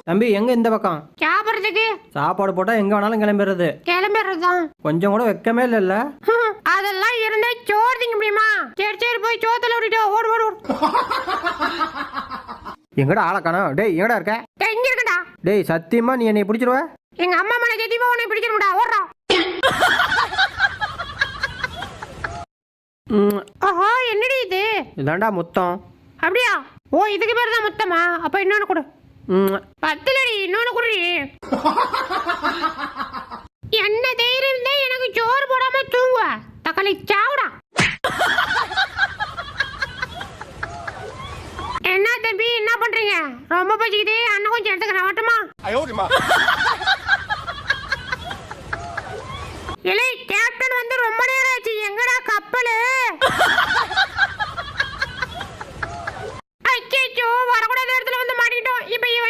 தம்பி எங்க இந்த பக்கம் சாப்பிடுறதுக்கு சாப்பாடு போட்டா எங்க வேணாலும் கிளம்பிடுறதுதான். கொஞ்சம் கூட வெக்கமே இல்ல. அதெல்லாம் இருந்தா சோறு திங்க முடியுமா? சரி சரி போய் சோத்துல ஓடிட்டு ஓடு ஓடு. எங்கடா ஆளை காணோம்? டேய் எங்கடா இருக்க? எங்க இருக்கடா? டேய் சத்தியமா நீ என்னை பிடிச்சிருவ? எங்க அம்மா மேல சத்தியமா உன்னை பிடிச்சிருமுடா. ஓடுறா. ஆஹா என்னடி இது? இதாண்டா முத்தம். அப்படியா? ஓ இதுக்கு பேர் தான் முத்தமா? அப்ப இன்னொன்னு கொடு. பத்துலடி இன்னொன்னு குடி. என்ன தைரியம் தான் எனக்கு சோறு போடாம தூங்குவ? தக்காளி சாவுடா. என்ன தம்பி என்ன பண்றீங்க? ரொம்ப பசிக்குது. அண்ணன் கொஞ்சம் எடுத்துக்கிறேன் வரட்டுமா? இல்லை கேப்டன் வந்து ரொம்ப நேரம் ஆச்சு. எங்கடா கப்பலு?